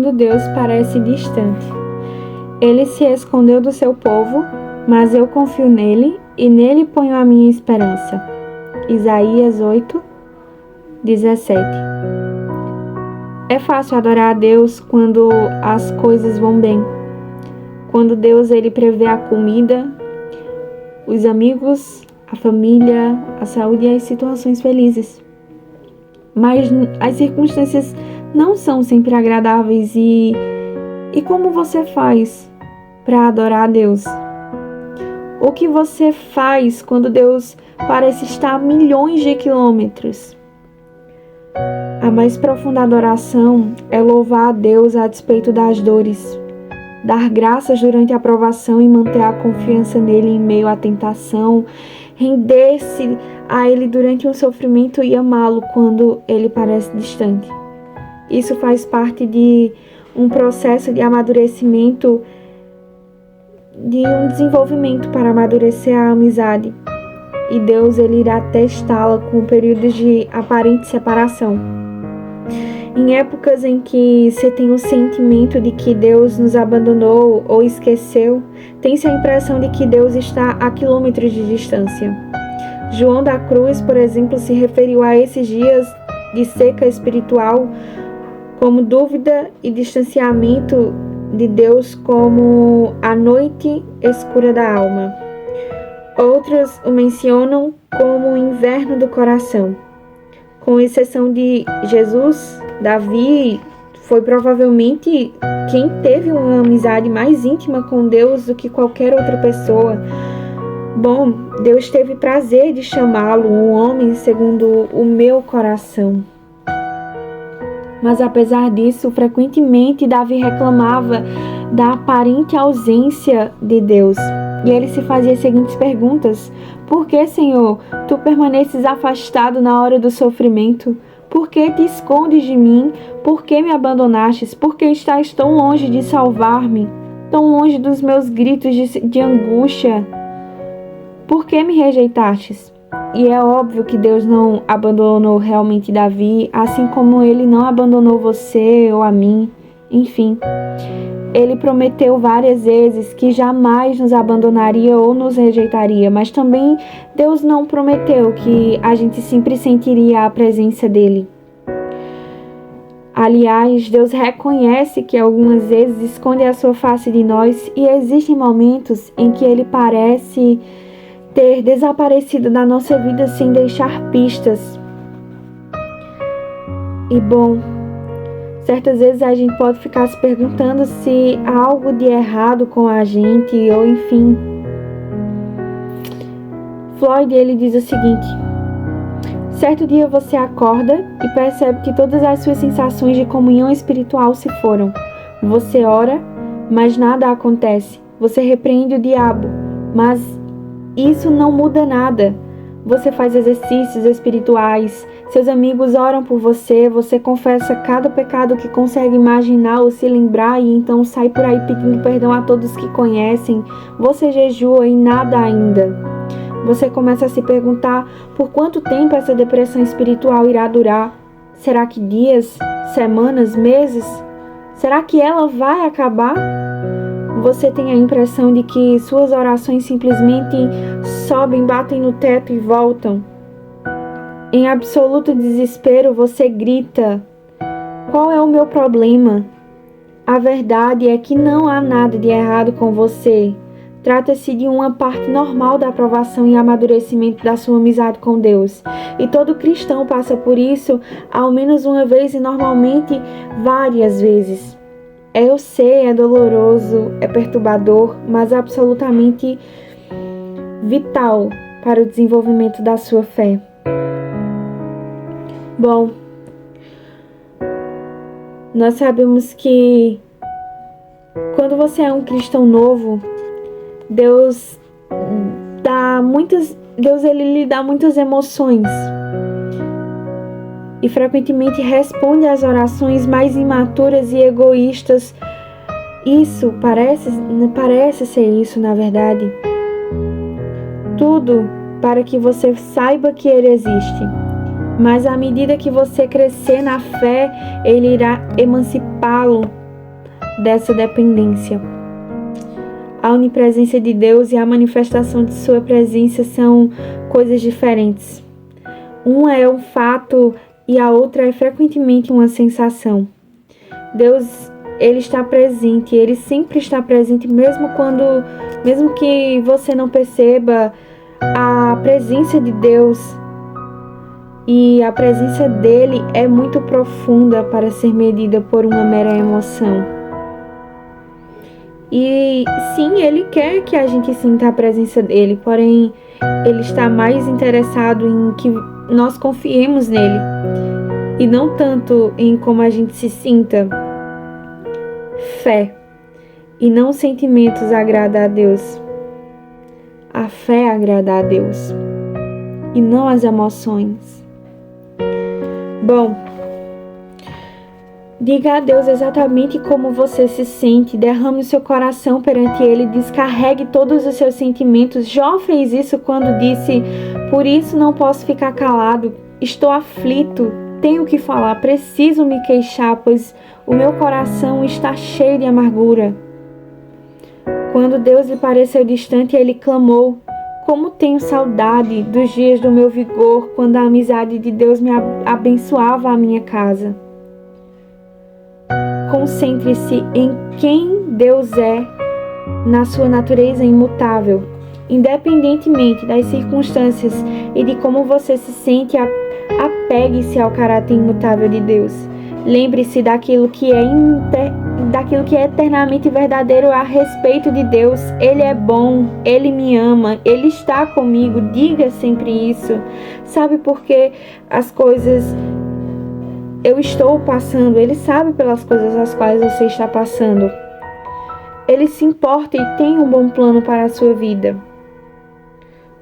quando Deus parece distante. Ele se escondeu do seu povo, mas eu confio nele e nele ponho a minha esperança. Isaías 8:17. É fácil adorar a Deus quando as coisas vão bem. Quando Deus ele prevê a comida, os amigos, a família, a saúde e as situações felizes. Mas as circunstâncias não são sempre agradáveis e como você faz para adorar a Deus? O que você faz quando Deus parece estar a milhões de quilômetros? A mais profunda adoração é louvar a Deus a despeito das dores, dar graças durante a provação e manter a confiança nele em meio à tentação, render-se a ele durante o sofrimento e amá-lo quando ele parece distante. Isso faz parte de um processo de amadurecimento, de um desenvolvimento para amadurecer a amizade. E Deus ele irá testá-la com períodos de aparente separação. Em épocas em que você tem o sentimento de que Deus nos abandonou ou esqueceu, tem-se a impressão de que Deus está a quilômetros de distância. João da Cruz, por exemplo, se referiu a esses dias de seca espiritual como dúvida e distanciamento de Deus como a noite escura da alma. Outros o mencionam como o inverno do coração. Com exceção de Jesus, Davi foi provavelmente quem teve uma amizade mais íntima com Deus do que qualquer outra pessoa. Bom, Deus teve prazer de chamá-lo um homem segundo o meu coração. Mas apesar disso, frequentemente Davi reclamava da aparente ausência de Deus. E ele se fazia as seguintes perguntas: por que, Senhor, tu permaneces afastado na hora do sofrimento? Por que te escondes de mim? Por que me abandonastes? Por que estás tão longe de salvar-me? Tão longe dos meus gritos de angústia? Por que me rejeitastes? E é óbvio que Deus não abandonou realmente Davi, assim como ele não abandonou você ou a mim. Enfim, ele prometeu várias vezes que jamais nos abandonaria ou nos rejeitaria, mas também Deus não prometeu que a gente sempre sentiria a presença dele. Aliás, Deus reconhece que algumas vezes esconde a sua face de nós e existem momentos em que ele parece ter desaparecido da nossa vida sem deixar pistas. E bom, certas vezes a gente pode ficar se perguntando se há algo de errado com a gente, ou enfim. Floyd, ele diz o seguinte: certo dia você acorda e percebe que todas as suas sensações de comunhão espiritual se foram. Você ora, mas nada acontece. Você repreende o diabo, mas isso não muda nada. Você faz exercícios espirituais, seus amigos oram por você, você confessa cada pecado que consegue imaginar ou se lembrar e então sai por aí pedindo perdão a todos que conhecem. Você jejua e nada ainda. Você começa a se perguntar por quanto tempo essa depressão espiritual irá durar. Será que dias, semanas, meses? Será que ela vai acabar? Você tem a impressão de que suas orações simplesmente sobem, batem no teto e voltam. Em absoluto desespero, você grita: qual é o meu problema? A verdade é que não há nada de errado com você. Trata-se de uma parte normal da aprovação e amadurecimento da sua amizade com Deus. E todo cristão passa por isso ao menos uma vez e normalmente várias vezes. Eu sei, é doloroso, é perturbador, mas absolutamente vital para o desenvolvimento da sua fé. Bom, nós sabemos que quando você é um cristão novo, Deus ele lhe dá muitas emoções e frequentemente responde às orações mais imaturas e egoístas. Isso parece ser isso, na verdade. Tudo para que você saiba que ele existe. Mas à medida que você crescer na fé, ele irá emancipá-lo dessa dependência. A onipresença de Deus e a manifestação de sua presença são coisas diferentes. Uma é um fato e a outra é frequentemente uma sensação. Deus, Ele está presente, Ele sempre está presente, mesmo que você não perceba a presença de Deus. E a presença dele é muito profunda para ser medida por uma mera emoção. E sim, ele quer que a gente sinta a presença dele, porém ele está mais interessado em que nós confiemos nele e não tanto em como a gente se sinta. Fé e não sentimentos agrada a Deus. A fé agrada a Deus e não as emoções. Bom, diga a Deus exatamente como você se sente, derrame o seu coração perante Ele, descarregue todos os seus sentimentos. Jó fez isso quando disse: por isso não posso ficar calado, estou aflito, tenho que falar, preciso me queixar, pois o meu coração está cheio de amargura. Quando Deus lhe pareceu distante, ele clamou: como tenho saudade dos dias do meu vigor, quando a amizade de Deus me abençoava a minha casa. Concentre-se em quem Deus é, na sua natureza imutável. Independentemente das circunstâncias e de como você se sente, apegue-se ao caráter imutável de Deus. Lembre-se daquilo que é eternamente verdadeiro a respeito de Deus. Ele é bom, Ele me ama, Ele está comigo. Diga sempre isso. Sabe por que as coisas eu estou passando? Ele sabe pelas coisas as quais você está passando. Ele se importa e tem um bom plano para a sua vida.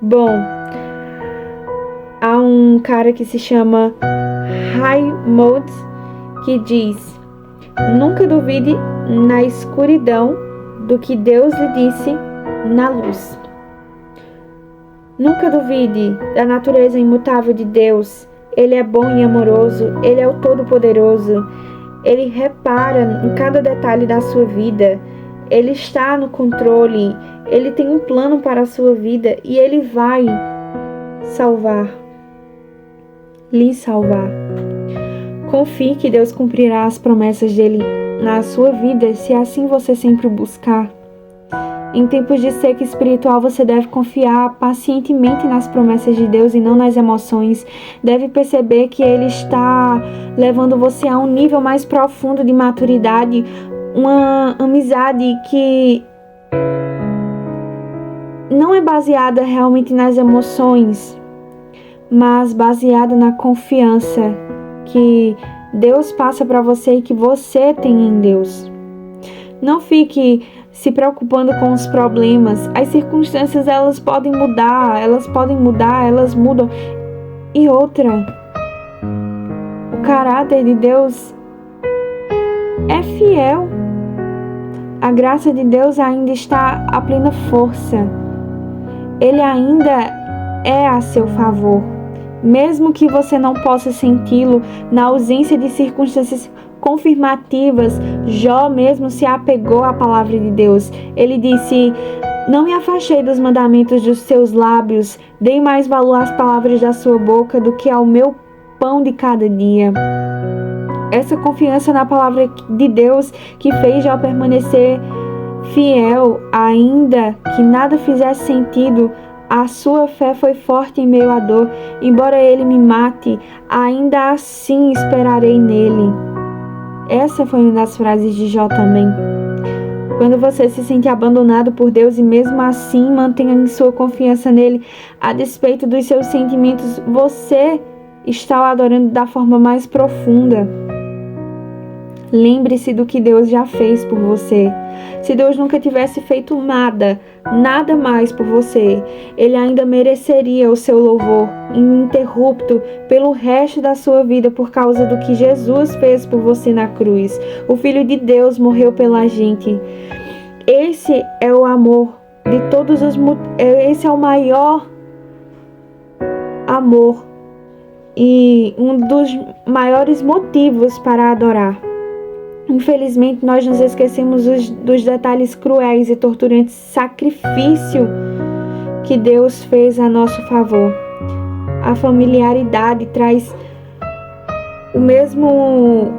Bom, há um cara que se chama Raymond que diz: nunca duvide na escuridão do que Deus lhe disse na luz. Nunca duvide da natureza imutável de Deus. Ele é bom e amoroso, Ele é o Todo-Poderoso. Ele repara em cada detalhe da sua vida. Ele está no controle. Ele tem um plano para a sua vida e Ele vai lhe salvar. Confie que Deus cumprirá as promessas dele na sua vida, se assim você sempre o buscar. Em tempos de seca espiritual, você deve confiar pacientemente nas promessas de Deus e não nas emoções. Deve perceber que Ele está levando você a um nível mais profundo de maturidade, uma amizade que não é baseada realmente nas emoções, mas baseada na confiança que Deus passa para você e que você tem em Deus. Não fique se preocupando com os problemas. As circunstâncias, elas podem mudar, elas mudam. E outra, o caráter de Deus é fiel. A graça de Deus ainda está a plena força. Ele ainda é a seu favor. Mesmo que você não possa senti-lo na ausência de circunstâncias confirmativas, Jó mesmo se apegou à palavra de Deus. Ele disse: não me afastei dos mandamentos dos seus lábios, dei mais valor às palavras da sua boca do que ao meu pão de cada dia. Essa confiança na palavra de Deus que fez Jó permanecer fiel, ainda que nada fizesse sentido. A sua fé foi forte em meio à dor. Embora ele me mate, ainda assim esperarei nele. Essa foi uma das frases de Jó também. Quando você se sente abandonado por Deus e mesmo assim mantenha sua confiança nele, a despeito dos seus sentimentos, você está o adorando da forma mais profunda. Lembre-se do que Deus já fez por você. Se Deus nunca tivesse feito nada mais por você, Ele ainda mereceria o seu louvor ininterrupto pelo resto da sua vida por causa do que Jesus fez por você na cruz. O Filho de Deus morreu pela gente. Esse é o amor de todos os... Esse é o maior amor e um dos maiores motivos para adorar. Infelizmente, nós nos esquecemos dos detalhes cruéis e torturantes sacrifício que Deus fez a nosso favor. A familiaridade traz o mesmo,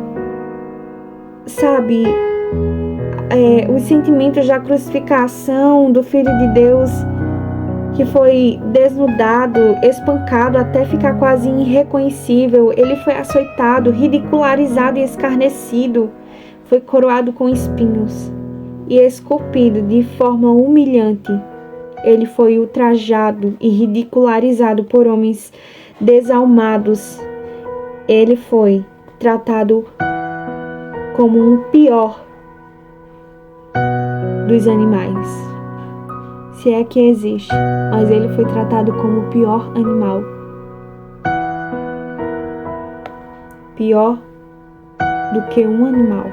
os sentimentos da crucificação do Filho de Deus, que foi desnudado, espancado até ficar quase irreconhecível. Ele foi açoitado, ridicularizado e escarnecido. Foi coroado com espinhos e esculpido de forma humilhante. Ele foi ultrajado e ridicularizado por homens desalmados. Ele foi tratado como um pior dos animais, se é que existe, mas ele foi tratado como o pior animal. Pior do que um animal.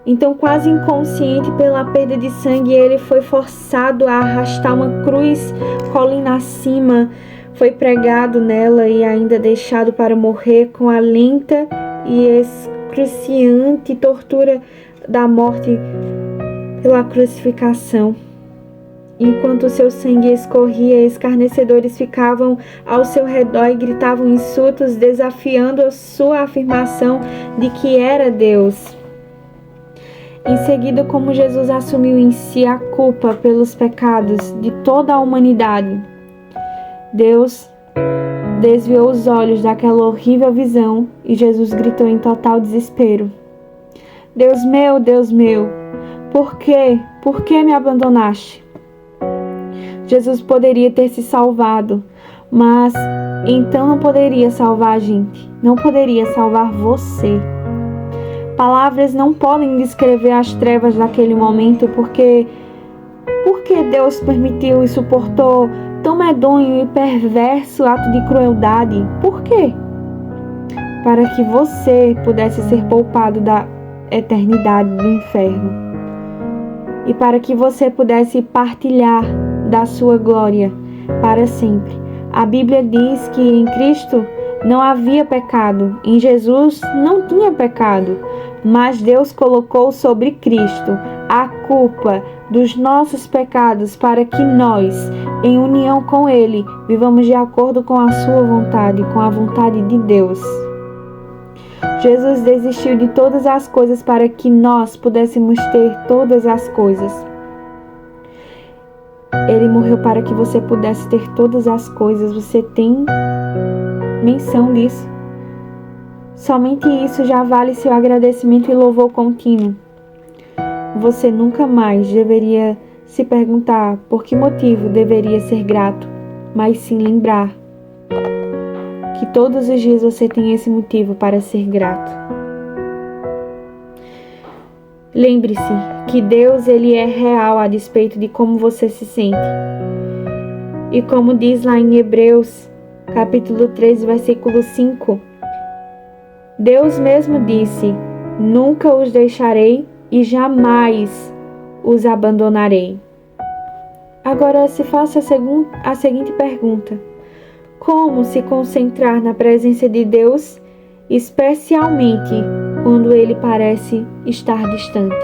Então, quase inconsciente pela perda de sangue, ele foi forçado a arrastar uma cruz colina acima, foi pregado nela e ainda deixado para morrer com a lenta e excruciante tortura da morte pela crucificação. Enquanto seu sangue escorria, escarnecedores ficavam ao seu redor e gritavam insultos, desafiando a sua afirmação de que era Deus. Em seguida, como Jesus assumiu em si a culpa pelos pecados de toda a humanidade, Deus desviou os olhos daquela horrível visão e Jesus gritou em total desespero: Deus meu, por quê? Por que me abandonaste? Jesus poderia ter se salvado, mas então não poderia salvar a gente, não poderia salvar você. Palavras não podem descrever as trevas daquele momento, porque Deus permitiu e suportou tão medonho e perverso ato de crueldade. Por quê? Para que você pudesse ser poupado da eternidade do inferno e para que você pudesse partilhar da sua glória para sempre. A Bíblia diz que em Cristo não havia pecado, em Jesus não tinha pecado, mas Deus colocou sobre Cristo a culpa dos nossos pecados para que nós, em união com Ele, vivamos de acordo com a sua vontade, com a vontade de Deus. Jesus desistiu de todas as coisas para que nós pudéssemos ter todas as coisas. Ele morreu para que você pudesse ter todas as coisas. Você tem menção disso? Somente isso já vale seu agradecimento e louvor contínuo. Você nunca mais deveria se perguntar por que motivo deveria ser grato, mas sim lembrar que todos os dias você tem esse motivo para ser grato. Lembre-se que Deus, Ele é real a despeito de como você se sente. E como diz lá em Hebreus, capítulo 13, versículo 5, Deus mesmo disse: nunca os deixarei e jamais os abandonarei. Agora se faça a seguinte pergunta: como se concentrar na presença de Deus, especialmente quando Ele parece estar distante?